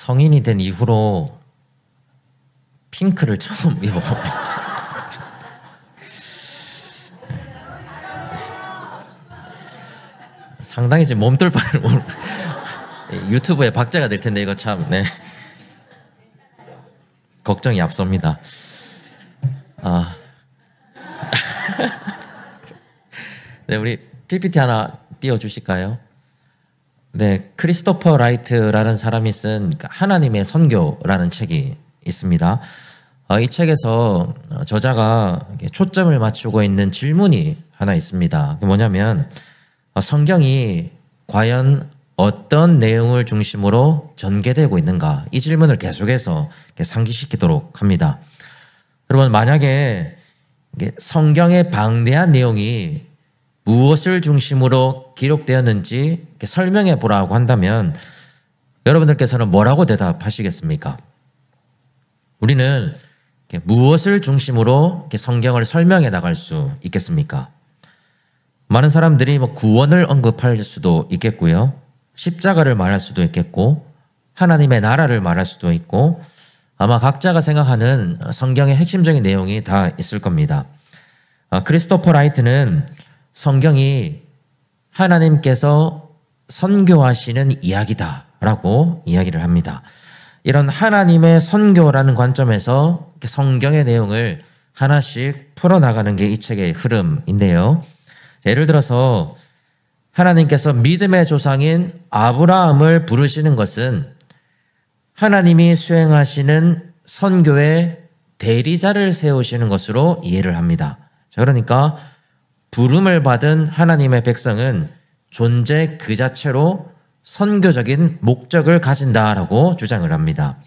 성인이 된 이후로 핑크를 처음 입어봅니다. 상당히 지금 몸둘바를 유튜브에 박제가 될 텐데 이거 참 걱정이 앞섭니다. 네, 우리 PPT 하나 띄워주실까요? 네, 크리스토퍼 라이트라는 사람이 쓴 하나님의 선교라는 책이 있습니다. 이 책에서 저자가 초점을 맞추고 있는 질문이 하나 있습니다. 그게 뭐냐면 성경이 과연 어떤 내용을 중심으로 전개되고 있는가, 이 질문을 계속해서 상기시키도록 합니다. 여러분, 만약에 성경의 방대한 내용이 무엇을 중심으로 기록되었는지 설명해 보라고 한다면 여러분들께서는 뭐라고 대답하시겠습니까? 우리는 무엇을 중심으로 성경을 설명해 나갈 수 있겠습니까? 많은 사람들이 구원을 언급할 수도 있겠고요, 십자가를 말할 수도 있겠고, 하나님의 나라를 말할 수도 있고, 아마 각자가 생각하는 성경의 핵심적인 내용이 다 있을 겁니다. 크리스토퍼 라이트는 성경이 하나님께서 선교하시는 이야기다라고 이야기를 합니다. 이런 하나님의 선교라는 관점에서 성경의 내용을 하나씩 풀어나가는 게 이 책의 흐름인데요. 예를 들어서 하나님께서 믿음의 조상인 아브라함을 부르시는 것은 하나님이 수행하시는 선교의 대리자를 세우시는 것으로 이해를 합니다. 자, 그러니까 부름을 받은 하나님의 백성은 존재 그 자체로 선교적인 목적을 가진다라고 주장을 합니다.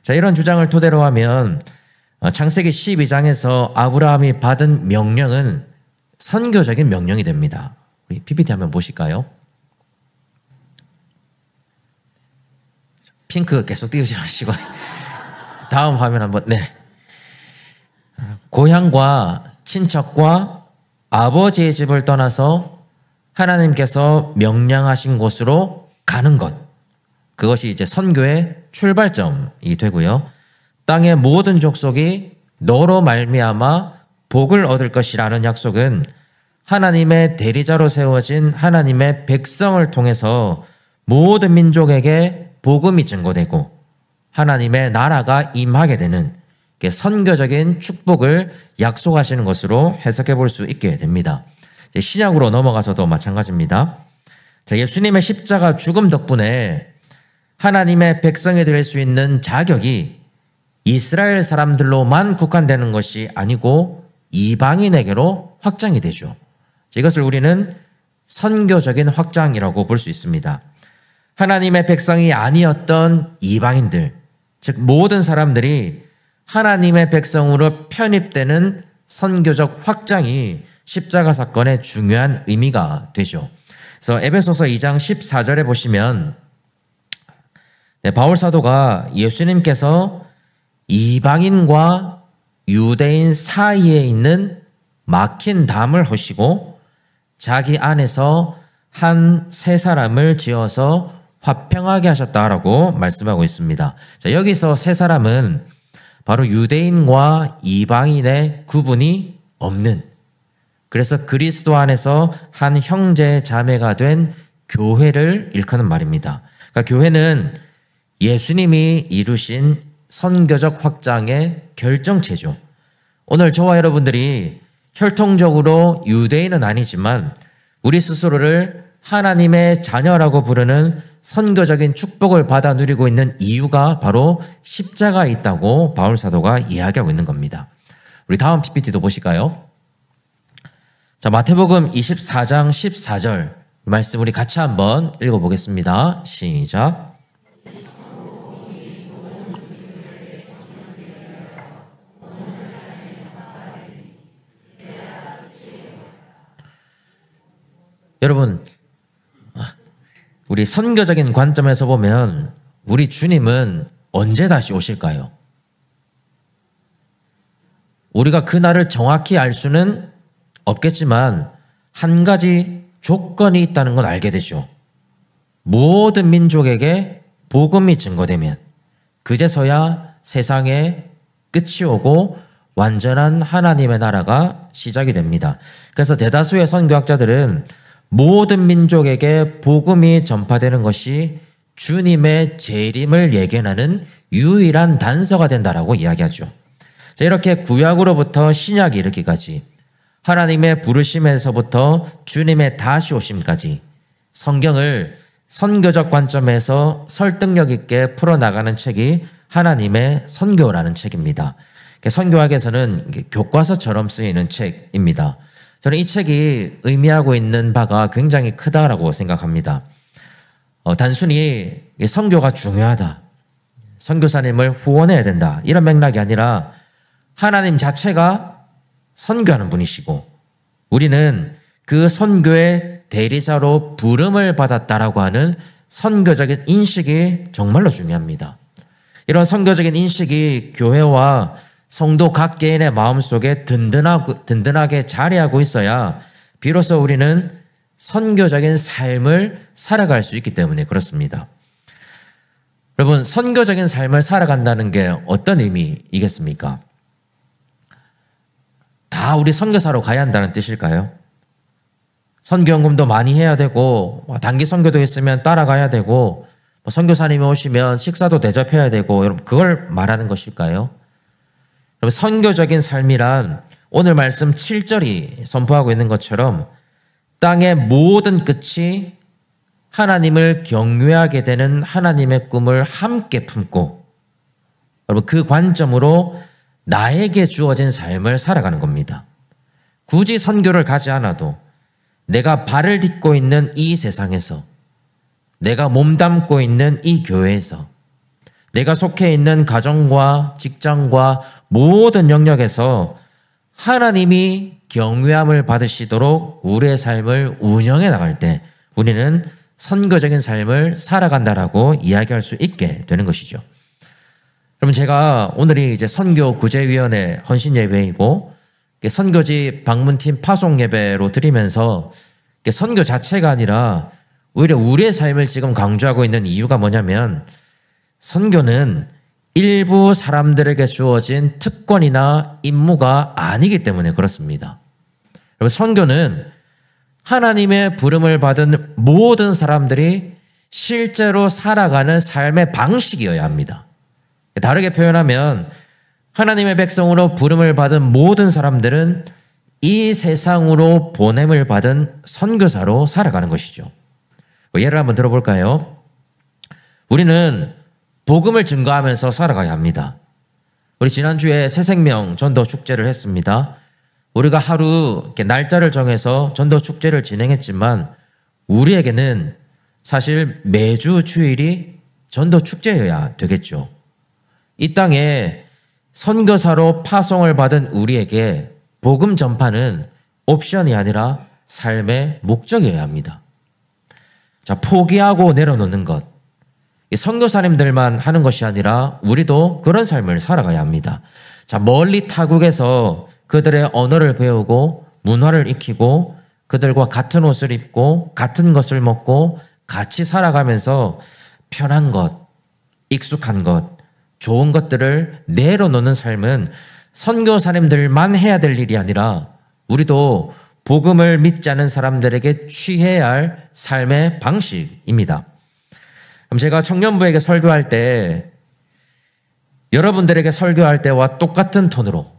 자, 이런 주장을 토대로 하면 창세기 12장에서 아브라함이 받은 명령은 선교적인 명령이 됩니다. 우리 PPT 한번 보실까요? 핑크 계속 띄우지 마시고 다음 화면 한번. 고향과 친척과 아버지의 집을 떠나서 하나님께서 명령하신 곳으로 가는 것, 그것이 이제 선교의 출발점이 되고요. 땅의 모든 족속이 너로 말미암아 복을 얻을 것이라는 약속은 하나님의 대리자로 세워진 하나님의 백성을 통해서 모든 민족에게 복음이 증거되고 하나님의 나라가 임하게 되는 선교적인 축복을 약속하시는 것으로 해석해 볼 수 있게 됩니다. 신약으로 넘어가서도 마찬가지입니다. 예수님의 십자가 죽음 덕분에 하나님의 백성이 될 수 있는 자격이 이스라엘 사람들로만 국한되는 것이 아니고 이방인에게로 확장이 되죠. 이것을 우리는 선교적인 확장이라고 볼 수 있습니다. 하나님의 백성이 아니었던 이방인들, 즉 모든 사람들이 하나님의 백성으로 편입되는 선교적 확장이 십자가 사건의 중요한 의미가 되죠. 그래서 에베소서 2장 14절에 보시면 바울 사도가 예수님께서 이방인과 유대인 사이에 있는 막힌 담을 허시고 자기 안에서 한 세 사람을 지어서 화평하게 하셨다라고 말씀하고 있습니다. 자, 여기서 세 사람은 바로 유대인과 이방인의 구분이 없는, 그래서 그리스도 안에서 한 형제 자매가 된 교회를 일컫는 말입니다. 그러니까 교회는 예수님이 이루신 선교적 확장의 결정체죠. 오늘 저와 여러분들이 혈통적으로 유대인은 아니지만 우리 스스로를 하나님의 자녀라고 부르는 선교적인 축복을 받아 누리고 있는 이유가 바로 십자가에 있다고 바울 사도가 이야기하고 있는 겁니다. 우리 다음 PPT도 보실까요? 자, 마태복음 24장 14절 말씀 우리 같이 한번 읽어보겠습니다. 시작. 여러분, 우리 선교적인 관점에서 보면 우리 주님은 언제 다시 오실까요? 우리가 그날을 정확히 알 수는 없겠지만 한 가지 조건이 있다는 건 알게 되죠. 모든 민족에게 복음이 증거되면, 그제서야 세상에 끝이 오고 완전한 하나님의 나라가 시작이 됩니다. 그래서 대다수의 선교학자들은 모든 민족에게 복음이 전파되는 것이 주님의 재림을 예견하는 유일한 단서가 된다라고 이야기하죠. 자, 이렇게 구약으로부터 신약이 이르기까지 하나님의 부르심에서부터 주님의 다시 오심까지 성경을 선교적 관점에서 설득력 있게 풀어나가는 책이 하나님의 선교라는 책입니다. 선교학에서는 교과서처럼 쓰이는 책입니다. 저는 이 책이 의미하고 있는 바가 굉장히 크다라고 생각합니다. 단순히 선교가 중요하다, 선교사님을 후원해야 된다, 이런 맥락이 아니라 하나님 자체가 선교하는 분이시고 우리는 그 선교의 대리자로 부름을 받았다라고 하는 선교적인 인식이 정말로 중요합니다. 이런 선교적인 인식이 교회와 성도 각 개인의 마음속에 든든하게 자리하고 있어야 비로소 우리는 선교적인 삶을 살아갈 수 있기 때문에 그렇습니다. 여러분, 선교적인 삶을 살아간다는 게 어떤 의미이겠습니까? 다 우리 선교사로 가야 한다는 뜻일까요? 선교연금도 많이 해야 되고 단기 선교도 있으면 따라가야 되고 선교사님이 오시면 식사도 대접해야 되고, 여러분 그걸 말하는 것일까요? 여러분, 선교적인 삶이란 오늘 말씀 7절이 선포하고 있는 것처럼 땅의 모든 끝이 하나님을 경외하게 되는 하나님의 꿈을 함께 품고, 여러분 그 관점으로 나에게 주어진 삶을 살아가는 겁니다. 굳이 선교를 가지 않아도 내가 발을 딛고 있는 이 세상에서, 내가 몸담고 있는 이 교회에서, 내가 속해 있는 가정과 직장과 모든 영역에서 하나님이 경외함을 받으시도록 우리의 삶을 운영해 나갈 때 우리는 선교적인 삶을 살아간다라고 이야기할 수 있게 되는 것이죠. 그럼 제가 오늘이 이제 선교 구제위원회 헌신 예배이고 선교지 방문팀 파송 예배로 드리면서 선교 자체가 아니라 오히려 우리의 삶을 지금 강조하고 있는 이유가 뭐냐면, 선교는 일부 사람들에게 주어진 특권이나 임무가 아니기 때문에 그렇습니다. 여러분, 선교는 하나님의 부름을 받은 모든 사람들이 실제로 살아가는 삶의 방식이어야 합니다. 다르게 표현하면 하나님의 백성으로 부름을 받은 모든 사람들은 이 세상으로 보냄을 받은 선교사로 살아가는 것이죠. 예를 한번 들어볼까요? 우리는 복음을 증거하면서 살아가야 합니다. 우리 지난주에 새생명 전도 축제를 했습니다. 우리가 하루 이렇게 날짜를 정해서 전도 축제를 진행했지만 우리에게는 사실 매주 주일이 전도 축제여야 되겠죠. 이 땅에 선교사로 파송을 받은 우리에게 복음 전파는 옵션이 아니라 삶의 목적이어야 합니다. 자, 포기하고 내려놓는 것, 선교사님들만 하는 것이 아니라 우리도 그런 삶을 살아가야 합니다. 자, 멀리 타국에서 그들의 언어를 배우고 문화를 익히고 그들과 같은 옷을 입고 같은 것을 먹고 같이 살아가면서 편한 것, 익숙한 것, 좋은 것들을 내려놓는 삶은 선교사님들만 해야 될 일이 아니라 우리도 복음을 믿지 않은 사람들에게 취해야 할 삶의 방식입니다. 그럼 제가 청년부에게 설교할 때, 여러분들에게 설교할 때와 똑같은 톤으로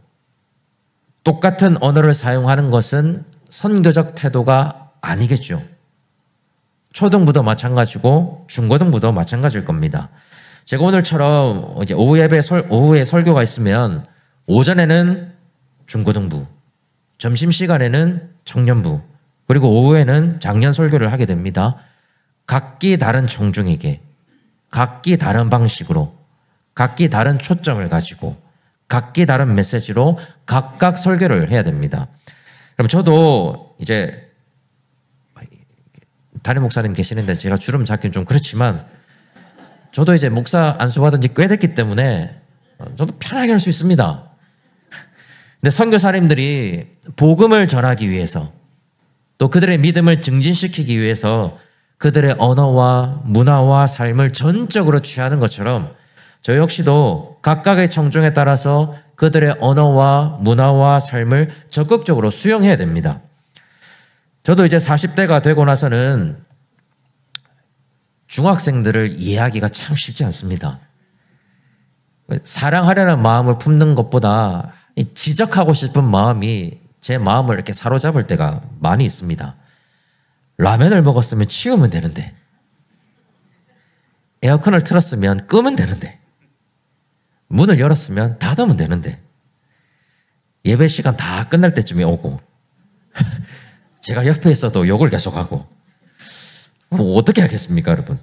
똑같은 언어를 사용하는 것은 선교적 태도가 아니겠죠. 초등부도 마찬가지고 중고등부도 마찬가지일 겁니다. 제가 오늘처럼 이제 오후에 설교가 있으면 오전에는 중고등부, 점심시간에는 청년부, 그리고 오후에는 장년 설교를 하게 됩니다. 각기 다른 청중에게, 각기 다른 방식으로, 각기 다른 초점을 가지고, 각기 다른 메시지로 각각 설교를 해야 됩니다. 그럼 저도 이제 담임 목사님 계시는데 제가 주름 잡기는 좀 그렇지만 저도 이제 목사 안수받은 지 꽤 됐기 때문에 저도 편하게 할 수 있습니다. 근데 선교사님들이 복음을 전하기 위해서, 또 그들의 믿음을 증진시키기 위해서 그들의 언어와 문화와 삶을 전적으로 취하는 것처럼 저 역시도 각각의 청중에 따라서 그들의 언어와 문화와 삶을 적극적으로 수용해야 됩니다. 저도 이제 40대가 되고 나서는 중학생들을 이해하기가 참 쉽지 않습니다. 사랑하려는 마음을 품는 것보다 지적하고 싶은 마음이 제 마음을 이렇게 사로잡을 때가 많이 있습니다. 라면을 먹었으면 치우면 되는데, 에어컨을 틀었으면 끄면 되는데, 문을 열었으면 닫으면 되는데, 예배 시간 다 끝날 때쯤에 오고 제가 옆에 있어도 욕을 계속하고 뭐 어떻게 하겠습니까, 여러분?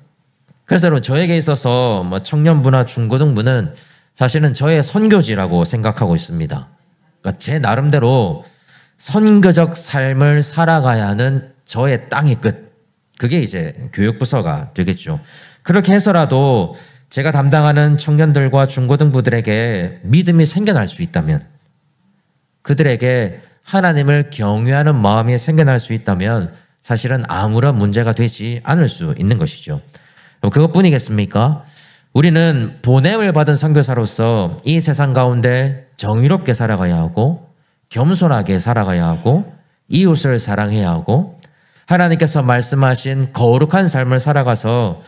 그래서 여러분, 저에게 있어서 뭐 청년부나 중고등부는 사실은 저의 선교지라고 생각하고 있습니다. 그러니까 제 나름대로 선교적 삶을 살아가야 하는 저의 땅의 끝, 그게 이제 교육부서가 되겠죠. 그렇게 해서라도 제가 담당하는 청년들과 중고등부들에게 믿음이 생겨날 수 있다면, 그들에게 하나님을 경외하는 마음이 생겨날 수 있다면 사실은 아무런 문제가 되지 않을 수 있는 것이죠. 그것뿐이겠습니까? 우리는 보냄을 받은 선교사로서 이 세상 가운데 정의롭게 살아가야 하고, 겸손하게 살아가야 하고, 이웃을 사랑해야 하고, 하나님께서 말씀하신 거룩한 삶을 살아가서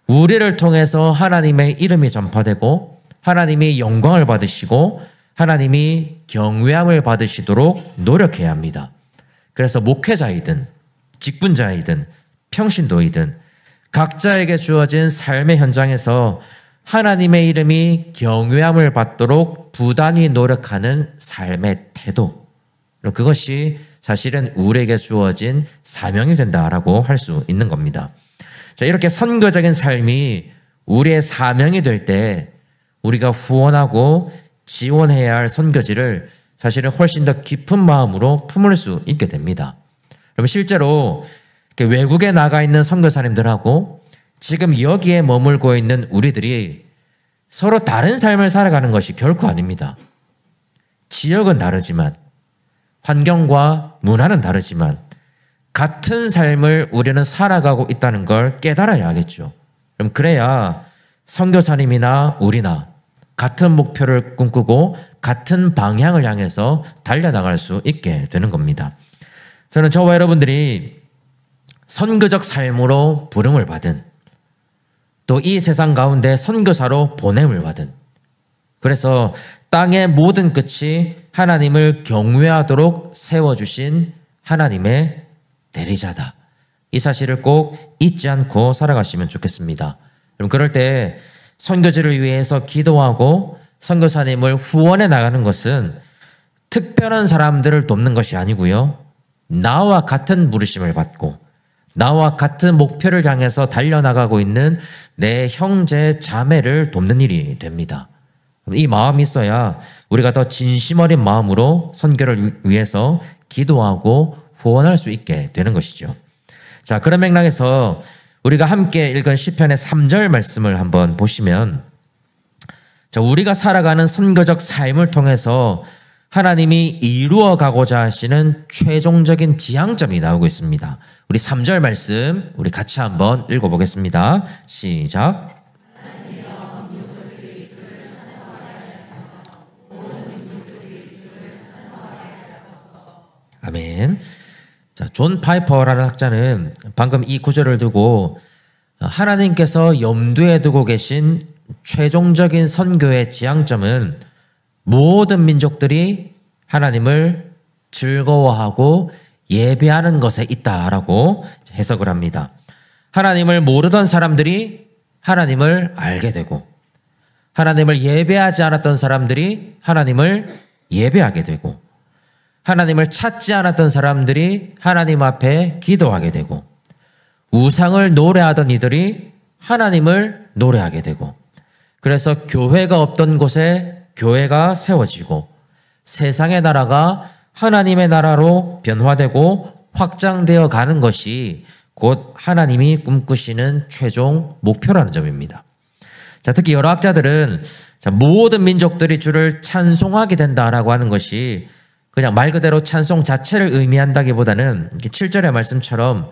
우리를 통해서 하나님의 이름이 전파되고 하나님이 영광을 받으시고 하나님이 경외함을 받으시도록 노력해야 합니다. 그래서 목회자이든 직분자이든 평신도이든 각자에게 주어진 삶의 현장에서 하나님의 이름이 경외함을 받도록 부단히 노력하는 삶의 태도, 그것이 사실은 우리에게 주어진 사명이 된다라고 할 수 있는 겁니다. 자, 이렇게 선교적인 삶이 우리의 사명이 될 때 우리가 후원하고 지원해야 할 선교지를 사실은 훨씬 더 깊은 마음으로 품을 수 있게 됩니다. 그럼 실제로 외국에 나가 있는 선교사님들하고 지금 여기에 머물고 있는 우리들이 서로 다른 삶을 살아가는 것이 결코 아닙니다. 지역은 다르지만, 환경과 문화는 다르지만 같은 삶을 우리는 살아가고 있다는 걸 깨달아야 하겠죠. 그럼 그래야 선교사님이나 우리나 같은 목표를 꿈꾸고 같은 방향을 향해서 달려나갈 수 있게 되는 겁니다. 저는 저와 여러분들이 선교적 삶으로 부름을 받은, 또 이 세상 가운데 선교사로 보냄을 받은, 그래서 땅의 모든 끝이 하나님을 경외하도록 세워주신 하나님의 대리자다. 이 사실을 꼭 잊지 않고 살아가시면 좋겠습니다. 그럼 그럴 때 선교지를 위해서 기도하고 선교사님을 후원해 나가는 것은 특별한 사람들을 돕는 것이 아니고요, 나와 같은 부르심을 받고 나와 같은 목표를 향해서 달려나가고 있는 내 형제 자매를 돕는 일이 됩니다. 이 마음이 있어야 우리가 더 진심 어린 마음으로 선교를 위해서 기도하고 후원할 수 있게 되는 것이죠. 자, 그런 맥락에서 우리가 함께 읽은 시편의 3절 말씀을 한번 보시면, 자, 우리가 살아가는 선교적 삶을 통해서 하나님이 이루어가고자 하시는 최종적인 지향점이 나오고 있습니다. 우리 3절 말씀 우리 같이 한번 읽어보겠습니다. 시작. 아멘. 자, 존 파이퍼라는 학자는 방금 이 구절을 두고 하나님께서 염두에 두고 계신 최종적인 선교의 지향점은 모든 민족들이 하나님을 즐거워하고 예배하는 것에 있다라고 해석을 합니다. 하나님을 모르던 사람들이 하나님을 알게 되고, 하나님을 예배하지 않았던 사람들이 하나님을 예배하게 되고, 하나님을 찾지 않았던 사람들이 하나님 앞에 기도하게 되고, 우상을 노래하던 이들이 하나님을 노래하게 되고, 그래서 교회가 없던 곳에 교회가 세워지고 세상의 나라가 하나님의 나라로 변화되고 확장되어 가는 것이 곧 하나님이 꿈꾸시는 최종 목표라는 점입니다. 자, 특히 여러 학자들은 모든 민족들이 주를 찬송하게 된다라고 하는 것이 그냥 말 그대로 찬송 자체를 의미한다기보다는 7절의 말씀처럼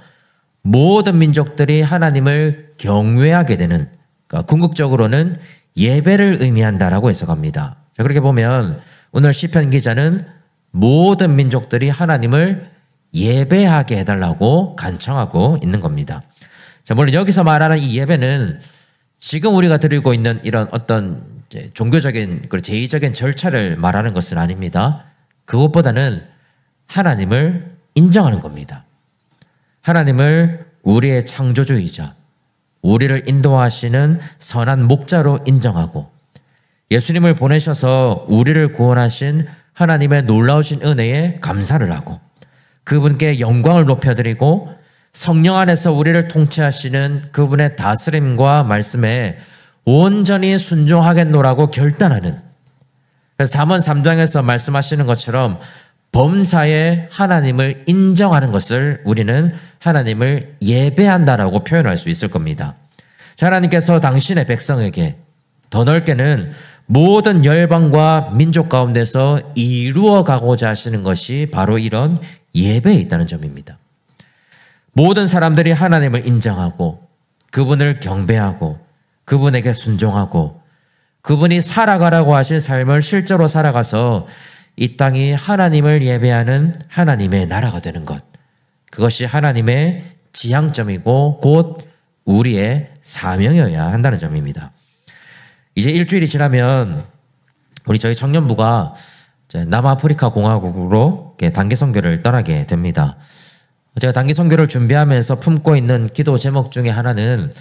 모든 민족들이 하나님을 경외하게 되는, 그러니까 궁극적으로는 예배를 의미한다라고 해석합니다. 자, 그렇게 보면 오늘 시편 기자는 모든 민족들이 하나님을 예배하게 해달라고 간청하고 있는 겁니다. 자, 물론 여기서 말하는 이 예배는 지금 우리가 드리고 있는 이런 어떤 종교적인 제의적인 절차를 말하는 것은 아닙니다. 그것보다는 하나님을 인정하는 겁니다. 하나님을 우리의 창조주이자 우리를 인도하시는 선한 목자로 인정하고 예수님을 보내셔서 우리를 구원하신 하나님의 놀라우신 은혜에 감사를 하고 그분께 영광을 높여드리고 성령 안에서 우리를 통치하시는 그분의 다스림과 말씀에 온전히 순종하겠노라고 결단하는, 그래서 잠언 3장에서 말씀하시는 것처럼 범사에 하나님을 인정하는 것을 우리는 하나님을 예배한다라고 표현할 수 있을 겁니다. 하나님께서 당신의 백성에게 더 넓게는 모든 열방과 민족 가운데서 이루어 가고자 하시는 것이 바로 이런 예배에 있다는 점입니다. 모든 사람들이 하나님을 인정하고 그분을 경배하고 그분에게 순종하고 그분이 살아가라고 하신 삶을 실제로 살아가서 이 땅이 하나님을 예배하는 하나님의 나라가 되는 것, 그것이 하나님의 지향점이고 곧 우리의 사명이어야 한다는 점입니다. 이제 일주일이 지나면 저희 청년부가 남아프리카 공화국으로 단기 선교를 떠나게 됩니다. 제가 단기 선교를 준비하면서 품고 있는 기도 제목 중에 하나는,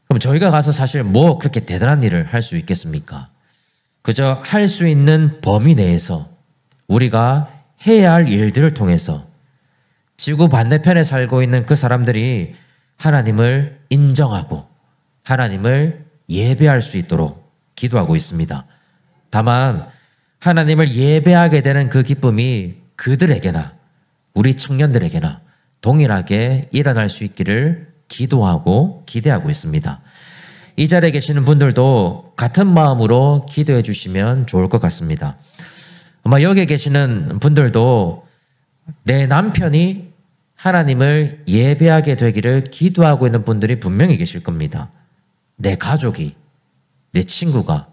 그럼 저희가 가서 사실 뭐 그렇게 대단한 일을 할 수 있겠습니까? 그저 할 수 있는 범위 내에서 우리가 해야 할 일들을 통해서 지구 반대편에 살고 있는 그 사람들이 하나님을 인정하고 하나님을 예배할 수 있도록 기도하고 있습니다. 다만 하나님을 예배하게 되는 그 기쁨이 그들에게나 우리 청년들에게나 동일하게 일어날 수 있기를 기도하고 기대하고 있습니다. 이 자리에 계시는 분들도 같은 마음으로 기도해 주시면 좋을 것 같습니다. 아마 여기에 계시는 분들도 내 남편이 하나님을 예배하게 되기를 기도하고 있는 분들이 분명히 계실 겁니다. 내 가족이, 내 친구가,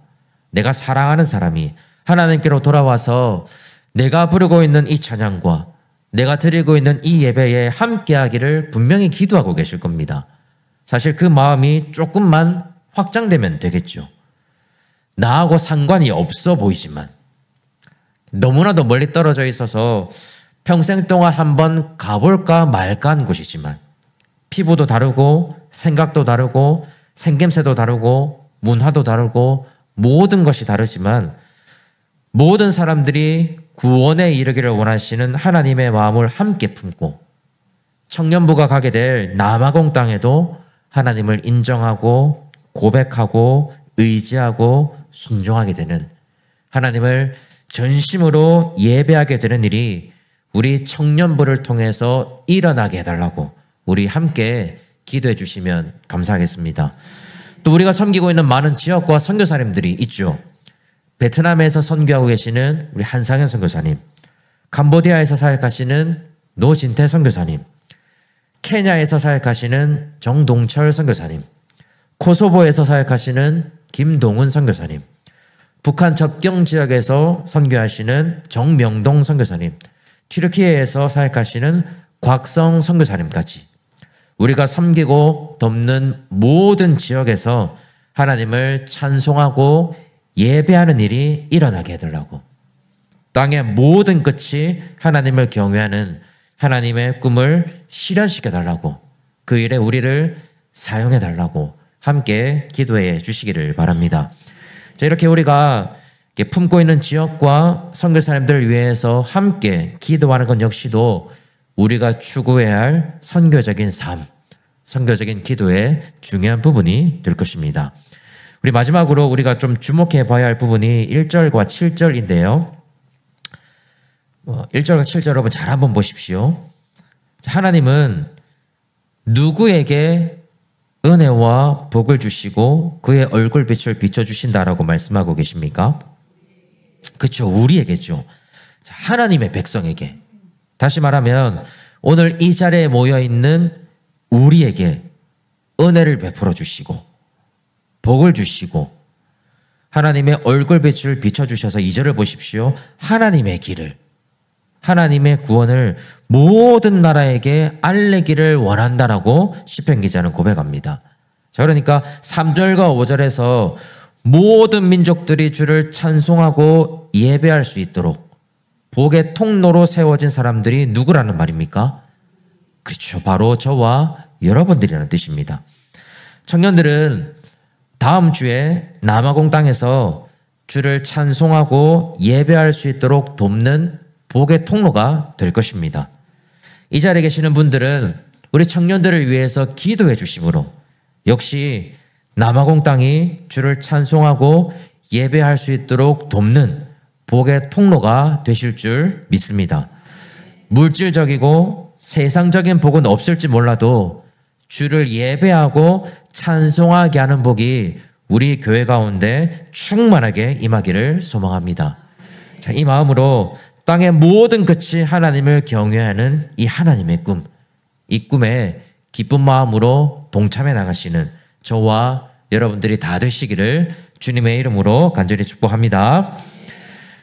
내가 사랑하는 사람이 하나님께로 돌아와서 내가 부르고 있는 이 찬양과 내가 드리고 있는 이 예배에 함께하기를 분명히 기도하고 계실 겁니다. 사실 그 마음이 조금만 확장되면 되겠죠. 나하고 상관이 없어 보이지만 너무나도 멀리 떨어져 있어서 평생 동안 한번 가볼까 말까 한 곳이지만 피부도 다르고 생각도 다르고 생김새도 다르고 문화도 다르고 모든 것이 다르지만 모든 사람들이 구원에 이르기를 원하시는 하나님의 마음을 함께 품고 청년부가 가게 될 남아공 땅에도 하나님을 인정하고 고백하고 의지하고 순종하게 되는, 하나님을 전심으로 예배하게 되는 일이 우리 청년부를 통해서 일어나게 해달라고 우리 함께 기도해 주시면 감사하겠습니다. 또 우리가 섬기고 있는 많은 지역과 선교사님들이 있죠. 베트남에서 선교하고 계시는 우리 한상현 선교사님, 캄보디아에서 사역하시는 노진태 선교사님, 케냐에서 사역하시는 정동철 선교사님, 코소보에서 사역하시는 김동훈 선교사님, 북한 접경 지역에서 선교하시는 정명동 선교사님, 튀르키예에서 사역하시는 곽성 선교사님까지 우리가 섬기고 돕는 모든 지역에서 하나님을 찬송하고 예배하는 일이 일어나게 해달라고, 땅의 모든 끝이 하나님을 경외하는 하나님의 꿈을 실현시켜달라고, 그 일에 우리를 사용해달라고 함께 기도해 주시기를 바랍니다. 자, 이렇게 우리가 품고 있는 지역과 선교사님들을 위해서 함께 기도하는 것 역시도 우리가 추구해야 할 선교적인 삶, 선교적인 기도의 중요한 부분이 될 것입니다. 우리 마지막으로 우리가 좀 주목해 봐야 할 부분이 1절과 7절인데요. 1절과 7절 여러분 잘 한번 보십시오. 하나님은 누구에게 은혜와 복을 주시고 그의 얼굴빛을 비춰주신다라고 말씀하고 계십니까? 그렇죠. 우리에게죠. 하나님의 백성에게. 다시 말하면 오늘 이 자리에 모여있는 우리에게 은혜를 베풀어 주시고 복을 주시고 하나님의 얼굴빛을 비춰주셔서 2절을 보십시오. 하나님의 길을, 하나님의 구원을 모든 나라에게 알리기를 원한다라고 시편 기자는 고백합니다. 자, 그러니까 3절과 5절에서 모든 민족들이 주를 찬송하고 예배할 수 있도록 복의 통로로 세워진 사람들이 누구라는 말입니까? 그렇죠. 바로 저와 여러분들이라는 뜻입니다. 청년들은 다음 주에 남아공 땅에서 주를 찬송하고 예배할 수 있도록 돕는 복의 통로가 될 것입니다. 이 자리에 계시는 분들은 우리 청년들을 위해서 기도해 주심으로 역시 남아공 땅이 주를 찬송하고 예배할 수 있도록 돕는 복의 통로가 되실 줄 믿습니다. 물질적이고 세상적인 복은 없을지 몰라도 주를 예배하고 찬송하게 하는 복이 우리 교회 가운데 충만하게 임하기를 소망합니다. 자, 이 마음으로 땅의 모든 끝이 하나님을 경외하는 이 하나님의 꿈, 이 꿈에 기쁜 마음으로 동참해 나가시는 저와 여러분들이 다 되시기를 주님의 이름으로 간절히 축복합니다.